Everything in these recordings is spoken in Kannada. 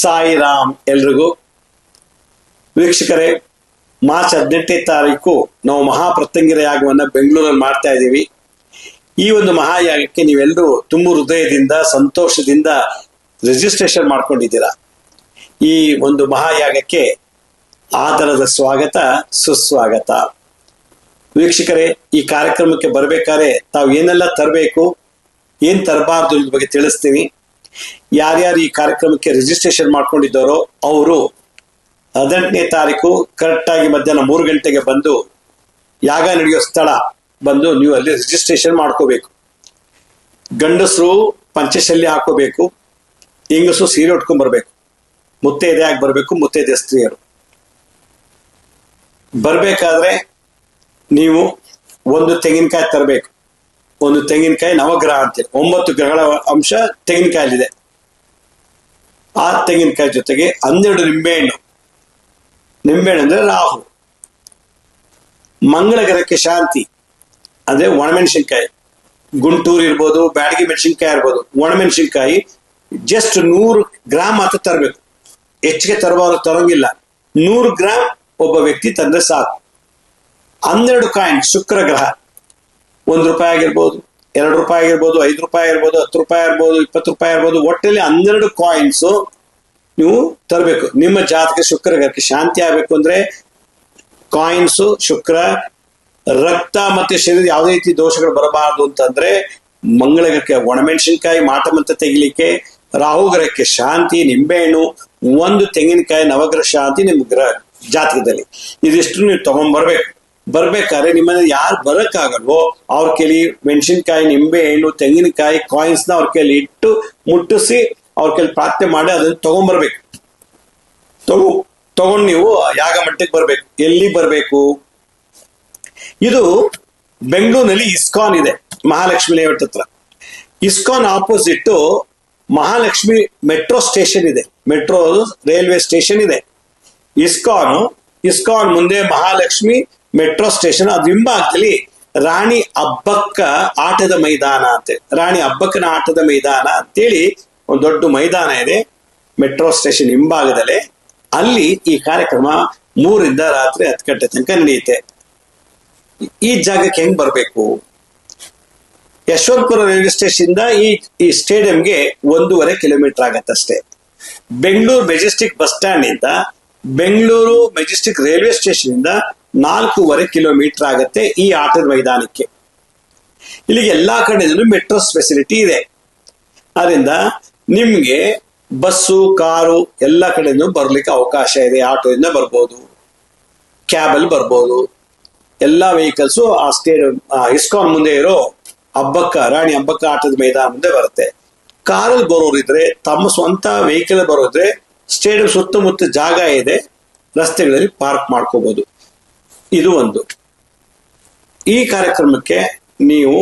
ಸಾಯಿ ರಾಮ್ ಎಲ್ರಿಗೂ. ವೀಕ್ಷಕರೇ, ಮಾರ್ಚ್ 18ನೇ ತಾರೀಕು ನಾವು ಮಹಾಪ್ರತ್ಯಂಗಿರ ಯಾಗವನ್ನು ಬೆಂಗಳೂರಲ್ಲಿ ಮಾಡ್ತಾ ಇದ್ದೀವಿ. ಈ ಒಂದು ಮಹಾಯಾಗಕ್ಕೆ ನೀವೆಲ್ಲರೂ ತುಂಬ ಹೃದಯದಿಂದ ಸಂತೋಷದಿಂದ ರಿಜಿಸ್ಟ್ರೇಷನ್ ಮಾಡ್ಕೊಂಡಿದ್ದೀರಾ. ಈ ಒಂದು ಮಹಾಯಾಗಕ್ಕೆ ಆದರದ ಸ್ವಾಗತ, ಸುಸ್ವಾಗತ. ವೀಕ್ಷಕರೇ, ಈ ಕಾರ್ಯಕ್ರಮಕ್ಕೆ ಬರಬೇಕಾದ್ರೆ ತಾವು ಏನೆಲ್ಲ ತರಬೇಕು, ಏನ್ ತರಬಾರ್ದು ಇದ್ರ ಬಗ್ಗೆ ತಿಳಿಸ್ತೀನಿ. ಯಾರ್ಯಾರು ಈ ಕಾರ್ಯಕ್ರಮಕ್ಕೆ ರಿಜಿಸ್ಟ್ರೇಷನ್ ಮಾಡ್ಕೊಂಡಿದ್ದಾರೋ ಅವರು 18ನೇ ತಾರೀಕು ಕರೆಕ್ಟಾಗಿ ಮಧ್ಯಾಹ್ನ 3 ಗಂಟೆಗೆ ಬಂದು ಯಾಗ ನಡೆಯೋ ಸ್ಥಳ ಬಂದು ನೀವು ಅಲ್ಲಿ ರಿಜಿಸ್ಟ್ರೇಷನ್ ಮಾಡ್ಕೋಬೇಕು. ಗಂಡಸರು ಪಂಚಶಲ್ಯ ಹಾಕೋಬೇಕು, ಹೆಂಗಸರು ಸೀರೆ ಉಟ್ಕೊಂಡ್ ಬರ್ಬೇಕು, ಮುತ್ತೈದೆಯಾಗಿ ಬರ್ಬೇಕು, ಮುತ್ತೈದೆ ಸ್ತ್ರೀಯರು ಬರ್ಬೇಕಾದ್ರೆ ನೀವು ಒಂದು ತೆಂಗಿನಕಾಯಿ ತರಬೇಕು. ಒಂದು ತೆಂಗಿನಕಾಯಿ ನವಗ್ರಹ ಅಂತೇಳಿ 9 ಗ್ರಹಗಳ ಅಂಶ ತೆಂಗಿನಕಾಯಲ್ಲಿದೆ. ಆ ತೆಂಗಿನಕಾಯಿ ಜೊತೆಗೆ 12 ನಿಂಬೆಹಣ್ಣು. ನಿಂಬೆಹಣ್ಣು ಅಂದ್ರೆ ರಾಹು. ಮಂಗಳ ಗ್ರಹಕ್ಕೆ ಶಾಂತಿ ಅಂದ್ರೆ ಒಣಮೆಣಸಿನ್ಕಾಯಿ, ಗುಂಟೂರು ಇರ್ಬೋದು, ಬ್ಯಾಡಗಿ ಮೆಣಸಿನ್ಕಾಯಿ ಇರ್ಬೋದು. ಒಣಮೆಣಸಿನ್ಕಾಯಿ ಜಸ್ಟ್ 100 ಗ್ರಾಮ್ ಮಾತ್ರ ತರಬೇಕು, ಹೆಚ್ಚಿಗೆ ತರೋಂಗಿಲ್ಲ. 100 ಗ್ರಾಮ್ ಒಬ್ಬ ವ್ಯಕ್ತಿ ತಂದ್ರೆ ಸಾಕು. 12 ಕಾಯಿನ್ ಶುಕ್ರ ಗ್ರಹ, 1 ರೂಪಾಯಿ ಆಗಿರ್ಬೋದು, 2 ರೂಪಾಯಿ ಆಗಿರ್ಬೋದು, 5 ರೂಪಾಯಿ ಇರ್ಬೋದು, 10 ರೂಪಾಯಿ ಇರ್ಬೋದು, 20 ರೂಪಾಯಿ ಇರ್ಬೋದು. ಒಟ್ಟಲ್ಲಿ 12 ಕಾಯಿನ್ಸ್ ನೀವು ತರಬೇಕು. ನಿಮ್ಮ ಜಾತಕ ಶುಕ್ರ ಗ್ರಹಕ್ಕೆ ಶಾಂತಿ ಆಗ್ಬೇಕು ಅಂದ್ರೆ ಕಾಯಿನ್ಸ್, ಶುಕ್ರ, ರಕ್ತ ಮತ್ತೆ ಶರೀರ ಯಾವುದೇ ರೀತಿ ದೋಷಗಳು ಬರಬಾರದು ಅಂತಂದ್ರೆ ಮಂಗಳ ಗ್ರಹಕ್ಕೆ ಒಣಮೆಣಸಿನ್ಕಾಯಿ ಮಾಟಮಂತ ತೆಗಿಲಿಕ್ಕೆ, ರಾಹು ಗ್ರಹಕ್ಕೆ ಶಾಂತಿ ನಿಂಬೆಹಣ್ಣು, 1 ತೆಂಗಿನಕಾಯಿ ನವಗ್ರಹ ಶಾಂತಿ ನಿಮ್ಮ ಗ್ರಹ ಜಾತಕದಲ್ಲಿ. ಇದಿಷ್ಟು ನೀವು ತಗೊಂಡ್ಬರ್ಬೇಕು. ಬರ್ಬೇಕಾದ್ರೆ ನಿಮ್ಮನ್ನ ಯಾರು ಬರಕ್ಕಾಗಲ್ವೋ ಅವ್ರ ಕೈಲಿ ಮೆಣಸಿನ್ಕಾಯಿ, ನಿಂಬೆಹಣ್ಣು, ತೆಂಗಿನಕಾಯಿ, ಕಾಯಿನ್ಸ್ ನ ಅವ್ರ ಕೈಲಿ ಇಟ್ಟು ಮುಟ್ಟಿಸಿ ಅವ್ರ ಕೈಲಿ ಪ್ರಾರ್ಥನೆ ಮಾಡಿ ಅದನ್ನ ತಗೊಂಡ್ಬರ್ಬೇಕು. ತಗೊಂಡು ನೀವು ಯಾಗ ಮಟ್ಟಕ್ಕೆ ಬರ್ಬೇಕು. ಎಲ್ಲಿ ಬರ್ಬೇಕು? ಇದು ಬೆಂಗಳೂರಿನಲ್ಲಿ ಇಸ್ಕಾನ್ ಇದೆ, ಮಹಾಲಕ್ಷ್ಮಿ ಲೇಔಟ್ ಹತ್ರ. ISKCON opposite Mahalakshmi metro station ಇದೆ, ಮೆಟ್ರೋ ರೈಲ್ವೆ ಸ್ಟೇಷನ್ ಇದೆ. ಇಸ್ಕಾನ್ ಮುಂದೆ ಮಹಾಲಕ್ಷ್ಮಿ ಮೆಟ್ರೋ ಸ್ಟೇಷನ್, ಅದ್ರ ಹಿಂಭಾಗದಲ್ಲಿ ರಾಣಿ ಅಬ್ಬಕ್ಕ ಆಟದ ಮೈದಾನ ಅಂತ, ರಾಣಿ ಅಬ್ಬಕ್ಕನ ಆಟದ ಮೈದಾನ ಅಂತೇಳಿ ಒಂದು ದೊಡ್ಡ ಮೈದಾನ ಇದೆ ಮೆಟ್ರೋ ಸ್ಟೇಷನ್ ಹಿಂಭಾಗದಲ್ಲೇ. ಅಲ್ಲಿ ಈ ಕಾರ್ಯಕ್ರಮ 3 ರಿಂದ ರಾತ್ರಿ 10 ಗಂಟೆ ತನಕ ನಡೆಯುತ್ತೆ. ಈ ಜಾಗಕ್ಕೆ ಹೆಂಗ್ ಬರ್ಬೇಕು? ಯಶವಂತಪುರ ರೈಲ್ವೆ ಸ್ಟೇಷನ್ ಇಂದ ಈ ಸ್ಟೇಡಿಯಂಗೆ 1.5 ಕಿಲೋಮೀಟರ್ ಆಗತ್ತಷ್ಟೇ. ಬೆಂಗಳೂರು ಮೆಜೆಸ್ಟಿಕ್ ಬಸ್ ಸ್ಟ್ಯಾಂಡ್ ಇಂದ ಬೆಂಗಳೂರು ಮೆಜೆಸ್ಟಿಕ್ ರೈಲ್ವೆ ಸ್ಟೇಷನ್ ಇಂದ 4.5 ಕಿಲೋಮೀಟರ್ ಆಗತ್ತೆ ಈ ಆಟದ ಮೈದಾನಕ್ಕೆ. ಇಲ್ಲಿಗೆ ಎಲ್ಲಾ ಕಡೆಯಿಂದಲೂ ಮೆಟ್ರೋ ಫೆಸಿಲಿಟಿ ಇದೆ. ಅದರಿಂದ ನಿಮ್ಗೆ ಬಸ್ಸು, ಕಾರು ಎಲ್ಲ ಕಡೆಯಿಂದ ಬರ್ಲಿಕ್ಕೆ ಅವಕಾಶ ಇದೆ. ಆಟೋದಿಂದ ಬರ್ಬೋದು, ಕ್ಯಾಬಲ್ಲಿ ಬರ್ಬೋದು. ಎಲ್ಲಾ ವೆಹಿಕಲ್ಸ್ ಆ ಸ್ಟೇಡಿಯಂ ಇಸ್ಕಾನ್ ಮುಂದೆ ಇರೋ ರಾಣಿ ಅಬ್ಬಕ್ಕ ಆಟದ ಮೈದಾನ ಮುಂದೆ ಬರುತ್ತೆ. ಕಾರಲ್ಲಿ ಬರೋರಿದ್ರೆ, ತಮ್ಮ ಸ್ವಂತ ವೆಹಿಕಲ್ ಬರೋದ್ರೆ ಸ್ಟೇಡಿಯಂ ಸುತ್ತಮುತ್ತ ಜಾಗ ಇದೆ, ರಸ್ತೆಗಳಲ್ಲಿ ಪಾರ್ಕ್ ಮಾಡ್ಕೋಬಹುದು. ಇದು ಒಂದು. ಈ ಕಾರ್ಯಕ್ರಮಕ್ಕೆ ನೀವು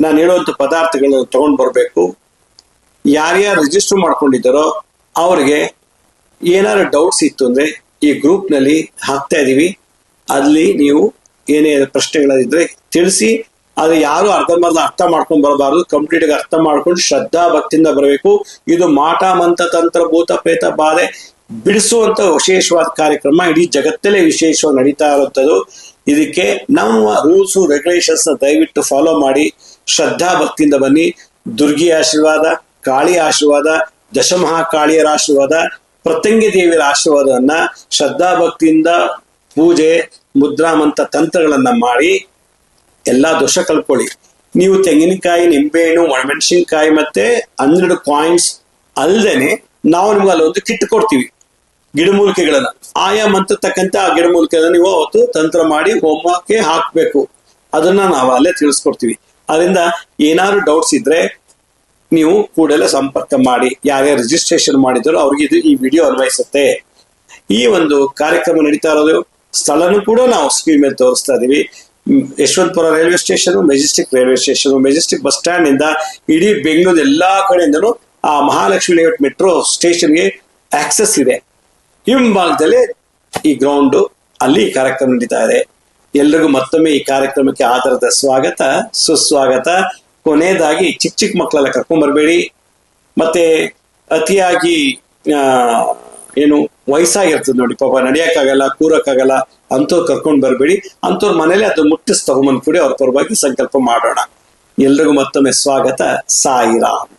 ನಾನು ಹೇಳುವಂತ ಪದಾರ್ಥಗಳನ್ನು ತಗೊಂಡು ಬರಬೇಕು. ಯಾರ್ಯಾರು ರಿಜಿಸ್ಟರ್ ಮಾಡ್ಕೊಂಡಿದ್ದಾರೋ ಅವ್ರಿಗೆ ಏನಾದ್ರು ಡೌಟ್ಸ್ ಇತ್ತು ಅಂದ್ರೆ ಈ ಗ್ರೂಪ್ ನಲ್ಲಿ ಹಾಕ್ತಾ ಇದೀವಿ. ಅಲ್ಲಿ ನೀವು ಏನೇ ಪ್ರಶ್ನೆಗಳಿದ್ರೆ ತಿಳಿಸಿ. ಅದು ಯಾರು ಅರ್ಧಂಬರ್ಧ ಅರ್ಥ ಮಾಡ್ಕೊಂಡು ಬರಬಾರ್ದು, ಕಂಪ್ಲೀಟ್ ಆಗಿ ಅರ್ಥ ಮಾಡ್ಕೊಂಡು ಶ್ರದ್ಧಾ ಭಕ್ತಿಯಿಂದ ಬರಬೇಕು. ಇದು ಮಾಟ ಮಂತ್ರ ತಂತ್ರ ಭೂತ ಪ್ರೇತ ಬಾಧೆ ಬಿಡಿಸುವಂತ ವಿಶೇಷವಾದ ಕಾರ್ಯಕ್ರಮ. ಇಡೀ ಜಗತ್ತಲ್ಲೇ ವಿಶೇಷವಾಗಿ ನಡೀತಾ ಇರುವಂಥದ್ದು. ಇದಕ್ಕೆ ನಮ್ಮ ರೂಲ್ಸ್ ರೆಗ್ಯುಲೇಷನ್ಸ್ ದಯವಿಟ್ಟು ಫಾಲೋ ಮಾಡಿ ಶ್ರದ್ಧಾ ಭಕ್ತಿಯಿಂದ ಬನ್ನಿ. ದುರ್ಗಿ ಆಶೀರ್ವಾದ, ಕಾಳಿ ಆಶೀರ್ವಾದ, ದಶಮಹಾಕಾಳಿಯರ ಆಶೀರ್ವಾದ, ಪ್ರತ್ಯಂಗಿ ದೇವಿಯರ ಆಶೀರ್ವಾದವನ್ನ ಶ್ರದ್ಧಾ ಭಕ್ತಿಯಿಂದ ಪೂಜೆ, ಮುದ್ರಾಮಂತ ತಂತ್ರಗಳನ್ನ ಮಾಡಿ ಎಲ್ಲಾ ದೋಷ ಕಳ್ಕೊಳ್ಳಿ. ನೀವು ತೆಂಗಿನಕಾಯಿ, ನಿಂಬೆಹಣ್ಣು, ಒಣಮೆಣಸಿನ್ಕಾಯಿ ಮತ್ತೆ 12 ಕಾಯಿನ್ಸ್ ಅಲ್ದೇನೆ ನಾವು ನಿಮ್ಗೆ ಅಲ್ಲೊಂದು ಕಿಟ್ ಕೊಡ್ತೀವಿ, ಗಿಡಮೂಲಿಕೆಗಳನ್ನ. ಆಯಾ ಮಂತ್ರ ತಕ್ಕಂತೆ ಆ ಗಿಡಮೂಲಿಕೆಗಳನ್ನ ನೀವು ಅವತ್ತು ತಂತ್ರ ಮಾಡಿ ಹೋಮಕ್ಕೆ ಹಾಕ್ಬೇಕು. ಅದನ್ನ ನಾವು ಅಲ್ಲೇ ತಿಳಿಸ್ಕೊಡ್ತೀವಿ. ಅದರಿಂದ ಏನಾದ್ರು ಡೌಟ್ಸ್ ಇದ್ರೆ ನೀವು ಕೂಡಲೇ ಸಂಪರ್ಕ ಮಾಡಿ. ಯಾರ್ಯಾರು ರಿಜಿಸ್ಟ್ರೇಷನ್ ಮಾಡಿದ್ರು ಅವ್ರಿಗೆ ಈ ವಿಡಿಯೋ ಅನ್ವಯಿಸುತ್ತೆ. ಈ ಒಂದು ಕಾರ್ಯಕ್ರಮ ನಡೀತಾ ಇರೋದು ಸ್ಥಳನೂ ಕೂಡ ನಾವು ಸ್ಕ್ರೀನ್ ಮೇಲೆ ತೋರಿಸ್ತಾ ಇದೀವಿ. Yeshwanthpur railway station, Majestic railway station, Majestic bus stand ಇಂದ ಇಡೀ ಬೆಂಗಳೂರು ಎಲ್ಲಾ ಕಡೆಯಿಂದಲೂ ಆ ಮಹಾಲಕ್ಷ್ಮಿ ಲೇಔಟ್ ಮೆಟ್ರೋ ಸ್ಟೇಷನ್ಗೆ ಆಕ್ಸೆಸ್ ಇದೆ. ಹಿಂಭಾಗದಲ್ಲಿ ಈ ಗ್ರೌಂಡ್, ಅಲ್ಲಿ ಕಾರ್ಯಕ್ರಮ ನಡೀತಾ ಇದೆ. ಎಲ್ರಿಗೂ ಮತ್ತೊಮ್ಮೆ ಈ ಕಾರ್ಯಕ್ರಮಕ್ಕೆ ಆಧಾರದ ಸ್ವಾಗತ, ಸುಸ್ವಾಗತ. ಕೊನೆಯದಾಗಿ ಚಿಕ್ಕ ಚಿಕ್ಕ ಮಕ್ಕಳೆಲ್ಲ ಕರ್ಕೊಂಡ್ ಬರ್ಬೇಡಿ. ಮತ್ತೆ ಅತಿಯಾಗಿ ಆ, ಏನು ವಯಸ್ಸಾಗಿರ್ತದೆ ನೋಡಿ, ಪಾಪ ನಡಿಯಕ್ಕಾಗಲ್ಲ, ಕೂರಕ್ಕಾಗಲ್ಲ, ಅಂತವ್ರು ಕರ್ಕೊಂಡ್ ಬರ್ಬೇಡಿ. ಅಂತವ್ರ ಮನೇಲಿ ಅದು ಮುಟ್ಟಿಸ್ ತಗೊಂಬಂದ್ ಕೂಡಿ ಅವ್ರ ಪರವಾಗಿ ಸಂಕಲ್ಪ ಮಾಡೋಣ. ಎಲ್ರಿಗೂ ಮತ್ತೊಮ್ಮೆ ಸ್ವಾಗತ. ಸಾಯಿರಾಮ್.